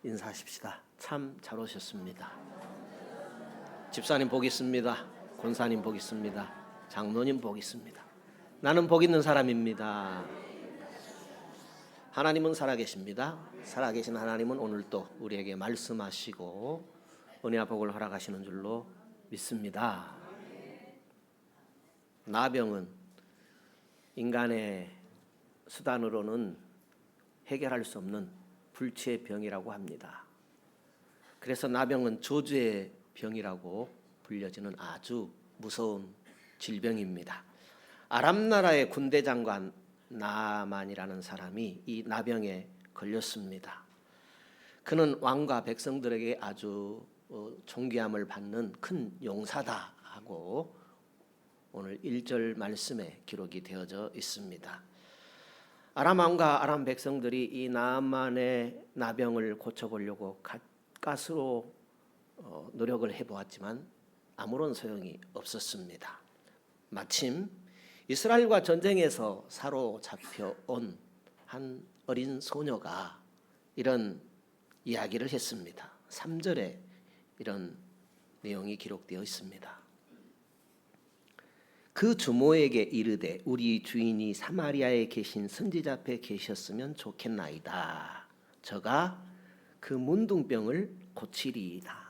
인사하십시다. 참 잘 오셨습니다. 집사님 복 있습니다. 권사님 복 있습니다. 장로님 복 있습니다. 나는 복 있는 사람입니다. 하나님은 살아계십니다. 살아계신 하나님은 오늘도 우리에게 말씀하시고 은혜와 복을 허락하시는 줄로 믿습니다. 나병은 인간의 수단으로는 해결할 수 없는 불치의 병이라고 합니다. 그래서 나병은 저주의 병이라고 불려지는 아주 무서운 질병입니다. 아람 나라의 군대 장관 나만이라는 사람이 이 나병에 걸렸습니다. 그는 왕과 백성들에게 아주 존귀함을 받는 큰 용사다 하고 오늘 1절 말씀에 기록이 되어져 있습니다. 아람 왕과 아람 백성들이 이 나만의 나병을 고쳐보려고 가스로 노력을 해보았지만 아무런 소용이 없었습니다. 마침 이스라엘과 전쟁에서 사로잡혀온 한 어린 소녀가 이런 이야기를 했습니다. 3절에 이런 내용이 기록되어 있습니다. 그 주모에게 이르되 우리 주인이 사마리아에 계신 선지자 앞에 계셨으면 좋겠나이다. 저가 그 문둥병을 고치리이다.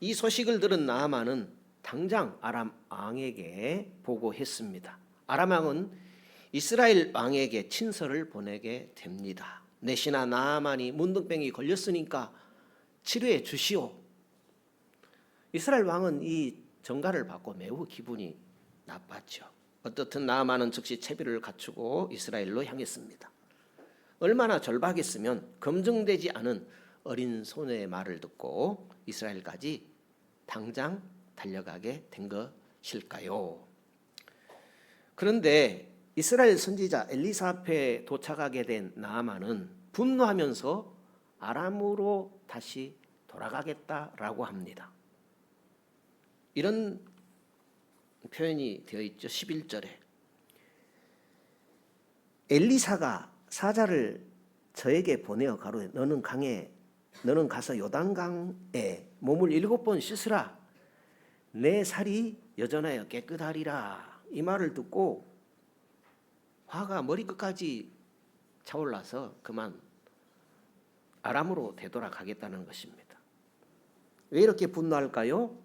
이 소식을 들은 나아만은 당장 아람 왕에게 보고했습니다. 아람 왕은 이스라엘 왕에게 친서를 보내게 됩니다. 내 신하 나아만이 문둥병이 걸렸으니까 치료해 주시오. 이스라엘 왕은 이 전가를 받고 매우 기분이 나빴죠. 어떻든 나아만은 즉시 채비를 갖추고 이스라엘로 향했습니다. 얼마나 절박했으면 검증되지 않은 어린 소녀의 말을 듣고 이스라엘까지 당장 달려가게 된 것일까요? 그런데 이스라엘 선지자 엘리사 앞에 도착하게 된 나아만은 분노하면서 아람으로 다시 돌아가겠다라고 합니다. 이런 표현이 되어 있죠. 11절에 엘리사가 사자를 저에게 보내어 가로되 너는 가서 요단강에 몸을 7번 씻으라. 내 살이 여전하여 깨끗하리라. 이 말을 듣고 화가 머리끝까지 차올라서 그만 아람으로 되돌아가겠다는 것입니다. 왜 이렇게 분노할까요?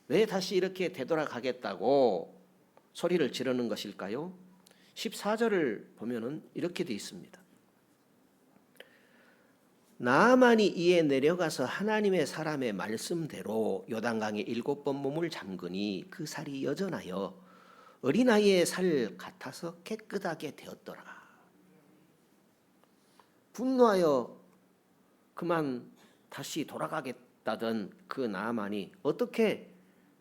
왜 다시 이렇게 되돌아가겠다고 소리를 지르는 것일까요? 14절을 보면은 이렇게 되어 있습니다. 나아만이 이에 내려가서 하나님의 사람의 말씀대로 요단강에 7번 몸을 잠그니 그 살이 여전하여 어린아이의 살 같아서 깨끗하게 되었더라. 분노하여 그만 다시 돌아가겠다던 그 나아만이 어떻게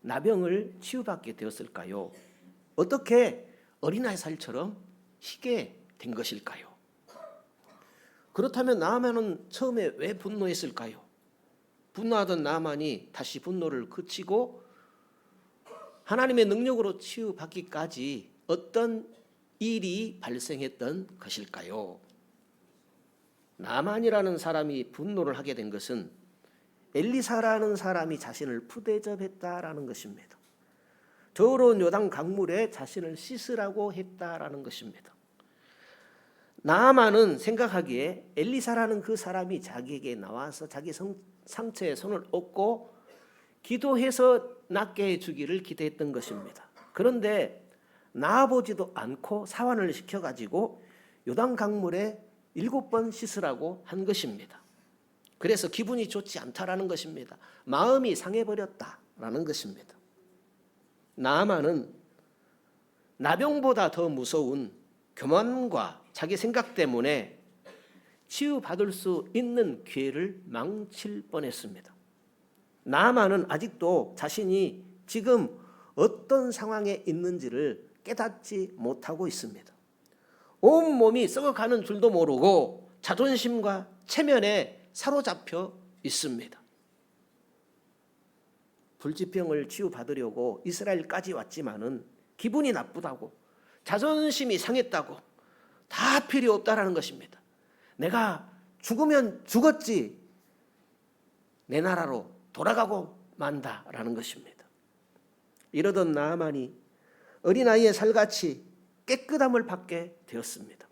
나병을 치유받게 되었을까요? 어떻게 어린아이 살처럼 희게 된 것일까요? 그렇다면 나아만은 처음에 왜 분노했을까요? 분노하던 나아만이 다시 분노를 그치고 하나님의 능력으로 치유받기까지 어떤 일이 발생했던 것일까요? 나아만이라는 사람이 분노를 하게 된 것은 엘리사라는 사람이 자신을 푸대접했다라는 것입니다. 더러운 요단 강물에 자신을 씻으라고 했다라는 것입니다. 나아만은 생각하기에 엘리사라는 그 사람이 자기에게 나와서 자기 상처에 손을 얹고 기도해서 낫게 해주기를 기대했던 것입니다. 그런데 나아보지도 않고 사환을 시켜가지고 요단 강물에 7번 씻으라고 한 것입니다. 그래서 기분이 좋지 않다라는 것입니다. 마음이 상해버렸다라는 것입니다. 나아만은 나병보다 더 무서운 교만과 자기 생각 때문에 치유받을 수 있는 기회를 망칠 뻔했습니다. 나아만은 아직도 자신이 지금 어떤 상황에 있는지를 깨닫지 못하고 있습니다. 온몸이 썩어가는 줄도 모르고 자존심과 체면에 사로잡혀 있습니다. 불치병을 치유받으려고 이스라엘까지 왔지만은 기분이 나쁘다고 자존심이 상했다고 다 필요 없다라는 것입니다. 내가 죽으면 죽었지 내 나라로 돌아가고 만다라는 것입니다. 이러던 나아만이 어린아이의 살같이 깨끗함을 받게 되었습니다.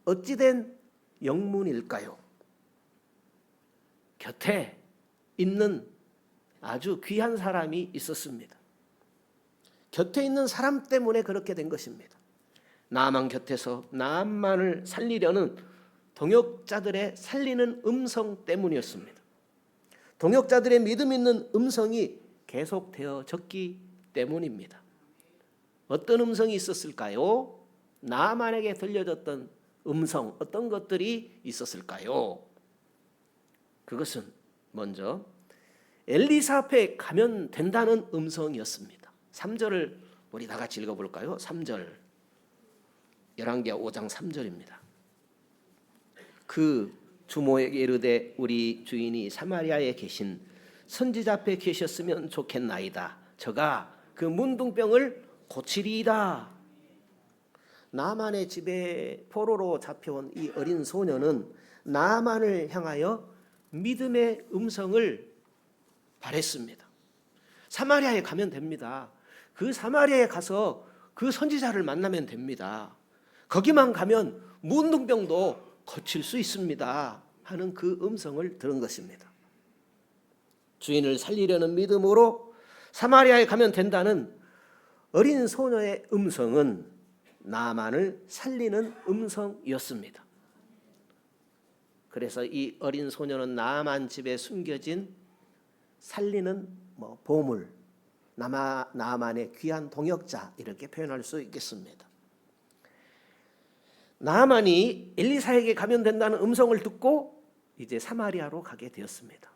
어찌된 영문일까요? 곁에 있는 아주 귀한 사람이 있었습니다. 곁에 있는 사람 때문에 그렇게 된 것입니다. 나아만 곁에서 나아만을 살리려는 동역자들의 살리는 음성 때문이었습니다. 동역자들의 믿음 있는 음성이 계속되어졌기 때문입니다. 어떤 음성이 있었을까요? 나아만에게 들려졌던 음성, 어떤 것들이 있었을까요? 그것은 먼저 엘리사 앞에 가면 된다는 음성이었습니다. 3절을 우리 다 같이 읽어볼까요? 3절, 열왕기하 5장 3절입니다. 그 주모에게 이르되 우리 주인이 사마리아에 계신 선지자 앞에 계셨으면 좋겠나이다. 저가 그 문둥병을 고치리이다. 나아만의 집에 포로로 잡혀온 이 어린 소녀는 나아만을 향하여 믿음의 음성을 발했습니다. 사마리아에 가면 됩니다. 그 사마리아에 가서 그 선지자를 만나면 됩니다. 거기만 가면 문둥병도 고칠 수 있습니다 하는 그 음성을 들은 것입니다. 주인을 살리려는 믿음으로 사마리아에 가면 된다는 어린 소녀의 음성은 나아만을 살리는 음성이었습니다. 그래서 이 어린 소녀는 나아만 집에 숨겨진 살리는 보물, 나아만의 귀한 동역자 이렇게 표현할 수 있겠습니다. 나아만이 엘리사에게 가면 된다는 음성을 듣고 이제 사마리아로 가게 되었습니다.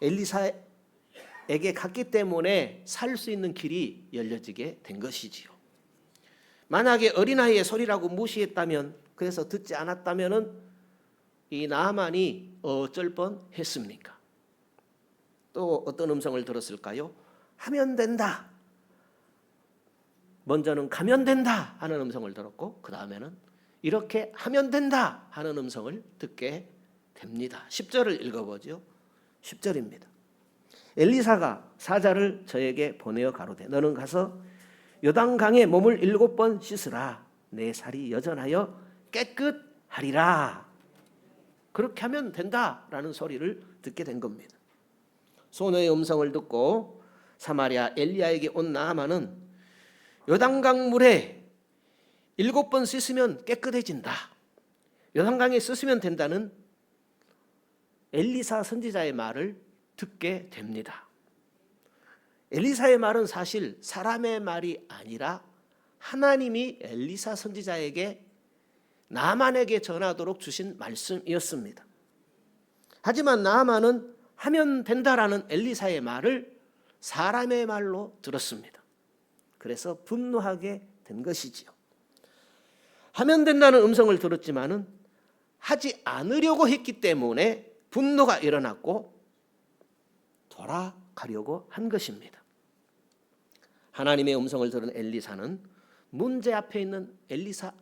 엘리사에게 갔기 때문에 살 수 있는 길이 열려지게 된 것이지요. 만약에 어린아이의 소리라고 무시했다면, 그래서 듣지 않았다면 이 나아만이 어쩔 뻔했습니까? 또 어떤 음성을 들었을까요? 하면 된다. 먼저는 가면 된다 하는 음성을 들었고, 그 다음에는 이렇게 하면 된다 하는 음성을 듣게 됩니다. 10절을 읽어보죠. 10절입니다. 엘리사가 사자를 저에게 보내어 가로되 너는 가서 요단강에 몸을 7번 씻으라. 내 살이 여전하여 깨끗하리라. 그렇게 하면 된다라는 소리를 듣게 된 겁니다. 소녀의 음성을 듣고 사마리아 엘리야에게 온 나아만은 요단강 물에 7번 씻으면 깨끗해진다. 요단강에 씻으면 된다는 엘리사 선지자의 말을 듣게 됩니다. 엘리사의 말은 사실 사람의 말이 아니라 하나님이 엘리사 선지자에게 나아만에게 전하도록 주신 말씀이었습니다. 하지만 나아만은 하면 된다라는 엘리사의 말을 사람의 말로 들었습니다. 그래서 분노하게 된 것이지요. 하면 된다는 음성을 들었지만은 하지 않으려고 했기 때문에 분노가 일어났고 돌아가려고 한 것입니다. 하나님의 음성을 들은 엘리사는 문제 앞에 있는 엘리사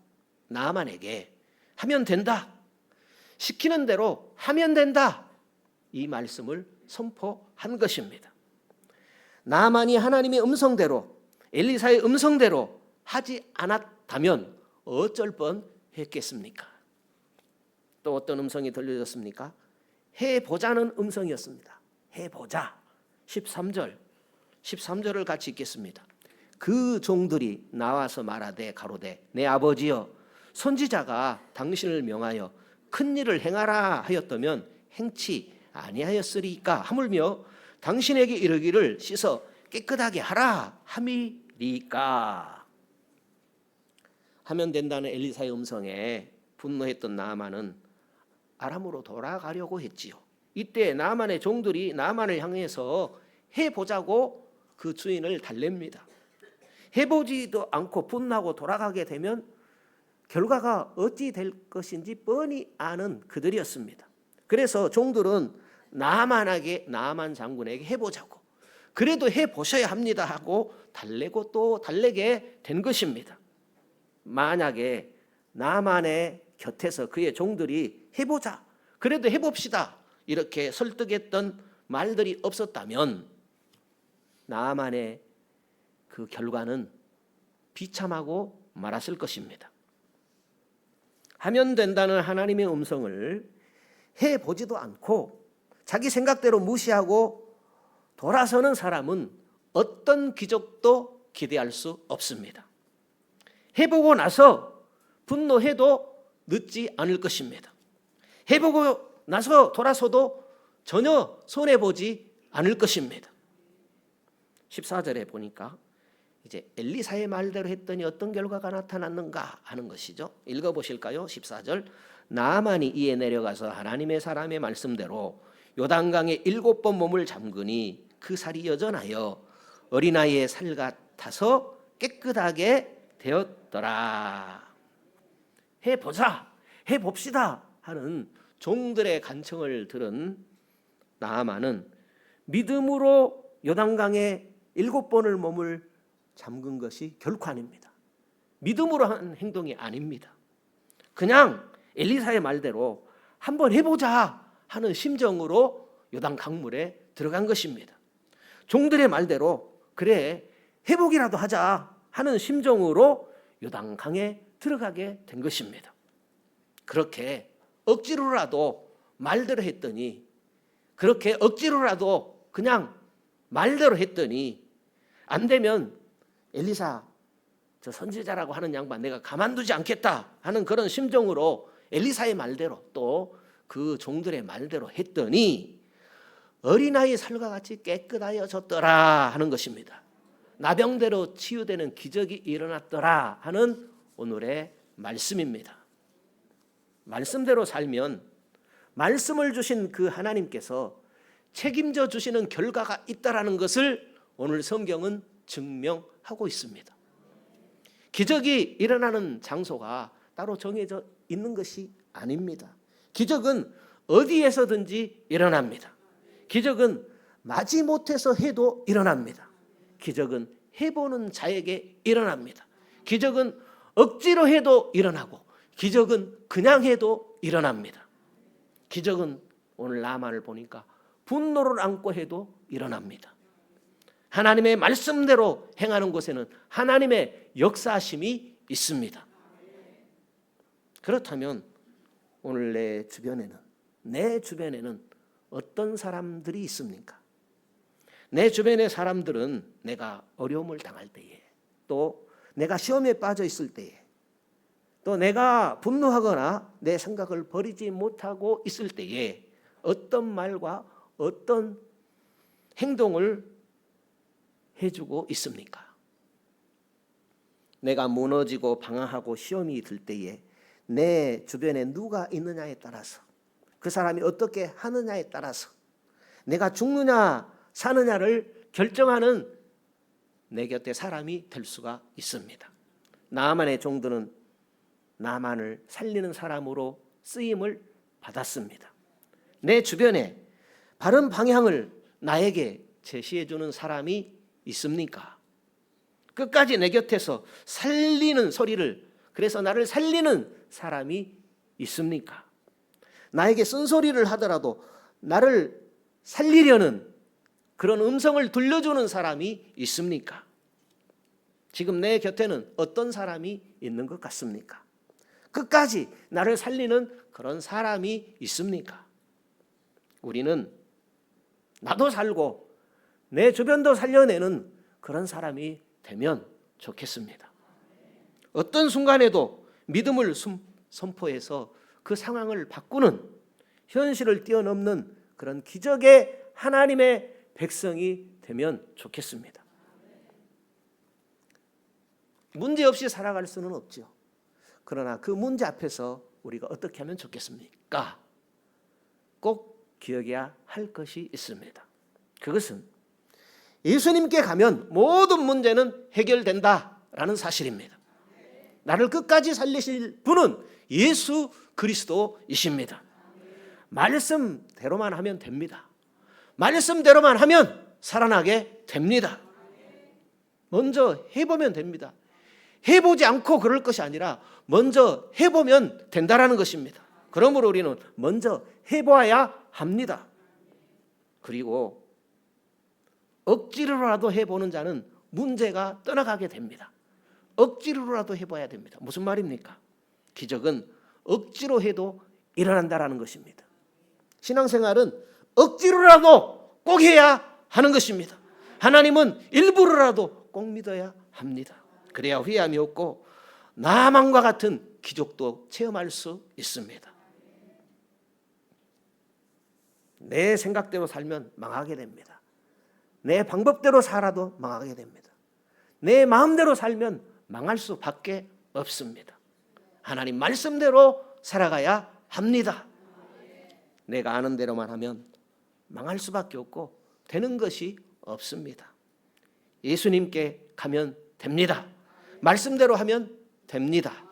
나아만에게 하면 된다, 시키는 대로 하면 된다, 이 말씀을 선포한 것입니다. 나아만이 하나님의 음성대로, 엘리사의 음성대로 하지 않았다면 어쩔 뻔했겠습니까? 또 어떤 음성이 들려졌습니까? 해보자는 음성이었습니다. 해보자. 13절을 같이 읽겠습니다. 그 종들이 나와서 말하되 가로되 내 아버지여 선지자가 당신을 명하여 큰 일을 행하라 하였다면 행치 아니하였으리까 하물며 당신에게 이르기를 씻어 깨끗하게 하라 함이리까. 하면 된다는 엘리사의 음성에 분노했던 나아만은 아람으로 돌아가려고 했지요. 이때 나아만의 종들이 나아만을 향해서 해보자고 그 주인을 달랩니다. 해보지도 않고 분노하고 돌아가게 되면 결과가 어찌 될 것인지 뻔히 아는 그들이었습니다. 그래서 종들은 나아만 장군에게 해보자고, 그래도 해보셔야 합니다 하고 달래고 또 달래게 된 것입니다. 만약에 나아만의 곁에서 그의 종들이 해보자, 그래도 해봅시다 이렇게 설득했던 말들이 없었다면 나아만의 그 결과는 비참하고 말았을 것입니다. 하면 된다는 하나님의 음성을 해보지도 않고 자기 생각대로 무시하고 돌아서는 사람은 어떤 기적도 기대할 수 없습니다. 해보고 나서 분노해도 늦지 않을 것입니다. 해보고 나서 돌아서도 전혀 손해보지 않을 것입니다. 14절에 보니까 이제 엘리사의 말대로 했더니 어떤 결과가 나타났는가 하는 것이죠. 읽어보실까요? 14절. 나아만이 이에 내려가서 하나님의 사람의 말씀대로 요단강에 7번 몸을 잠그니 그 살이 여전하여 어린아이의 살 같아서 깨끗하게 되었더라. 해보자, 해봅시다 하는 종들의 간청을 들은 나아만은 믿음으로 요단강에 7번을 몸을 잠근 것이 결코 아닙니다. 믿음으로 한 행동이 아닙니다. 그냥 엘리사의 말대로 한번 해보자 하는 심정으로 요단 강물에 들어간 것입니다. 종들의 말대로 그래 해보기라도 하자 하는 심정으로 요단 강에 들어가게 된 것입니다. 그렇게 억지로라도 말대로 했더니, 그렇게 억지로라도 그냥 말대로 했더니 안 되면 엘리사 저 선지자라고 하는 양반 내가 가만두지 않겠다 하는 그런 심정으로 엘리사의 말대로 또 그 종들의 말대로 했더니 어린아이 살과 같이 깨끗하여졌더라 하는 것입니다. 나병대로 치유되는 기적이 일어났더라 하는 오늘의 말씀입니다. 말씀대로 살면 말씀을 주신 그 하나님께서 책임져 주시는 결과가 있다라는 것을 오늘 성경은 증명하고 있습니다. 기적이 일어나는 장소가 따로 정해져 있는 것이 아닙니다. 기적은 어디에서든지 일어납니다. 기적은 마지못해서 해도 일어납니다. 기적은 해보는 자에게 일어납니다. 기적은 억지로 해도 일어나고 기적은 그냥 해도 일어납니다. 기적은 오늘 나만을 보니까 분노를 안고 해도 일어납니다. 하나님의 말씀대로 행하는 곳에는 하나님의 역사하심이 있습니다. 그렇다면 오늘 내 주변에는 어떤 사람들이 있습니까? 내 주변의 사람들은 내가 어려움을 당할 때에, 또 내가 시험에 빠져 있을 때에, 또 내가 분노하거나 내 생각을 버리지 못하고 있을 때에 어떤 말과 어떤 행동을 해주고 있습니까? 내가 무너지고 방황하고 시험이 들 때에 내 주변에 누가 있느냐에 따라서, 그 사람이 어떻게 하느냐에 따라서 내가 죽느냐 사느냐를 결정하는 내 곁에 사람이 될 수가 있습니다. 나아만의 종들은 나만을 살리는 사람으로 쓰임을 받았습니다. 내 주변에 바른 방향을 나에게 제시해 주는 사람이 있습니까? 끝까지 내 곁에서 살리는 소리를, 그래서 나를 살리는 사람이 있습니까? 나에게 쓴소리를 하더라도 나를 살리려는 그런 음성을 들려주는 사람이 있습니까? 지금 내 곁에는 어떤 사람이 있는 것 같습니까? 끝까지 나를 살리는 그런 사람이 있습니까? 우리는 나도 살고 내 주변도 살려내는 그런 사람이 되면 좋겠습니다. 어떤 순간에도 믿음을 선포해서 그 상황을 바꾸는, 현실을 뛰어넘는 그런 기적의 하나님의 백성이 되면 좋겠습니다. 문제 없이 살아갈 수는 없죠. 그러나 그 문제 앞에서 우리가 어떻게 하면 좋겠습니까? 꼭 기억해야 할 것이 있습니다. 그것은 예수님께 가면 모든 문제는 해결된다라는 사실입니다. 나를 끝까지 살리실 분은 예수 그리스도이십니다. 말씀대로만 하면 됩니다. 말씀대로만 하면 살아나게 됩니다. 먼저 해보면 됩니다. 해보지 않고 그럴 것이 아니라 먼저 해보면 된다라는 것입니다. 그러므로 우리는 먼저 해봐야 합니다. 그리고 억지로라도 해보는 자는 문제가 떠나가게 됩니다. 억지로라도 해봐야 됩니다. 무슨 말입니까? 기적은 억지로 해도 일어난다라는 것입니다. 신앙생활은 억지로라도 꼭 해야 하는 것입니다. 하나님은 일부러라도 꼭 믿어야 합니다. 그래야 후회함이 없고 나만과 같은 기적도 체험할 수 있습니다. 내 생각대로 살면 망하게 됩니다. 내 방법대로 살아도 망하게 됩니다. 내 마음대로 살면 망할 수밖에 없습니다. 하나님 말씀대로 살아가야 합니다. 내가 아는 대로만 하면 망할 수밖에 없고 되는 것이 없습니다. 예수님께 가면 됩니다. 말씀대로 하면 됩니다.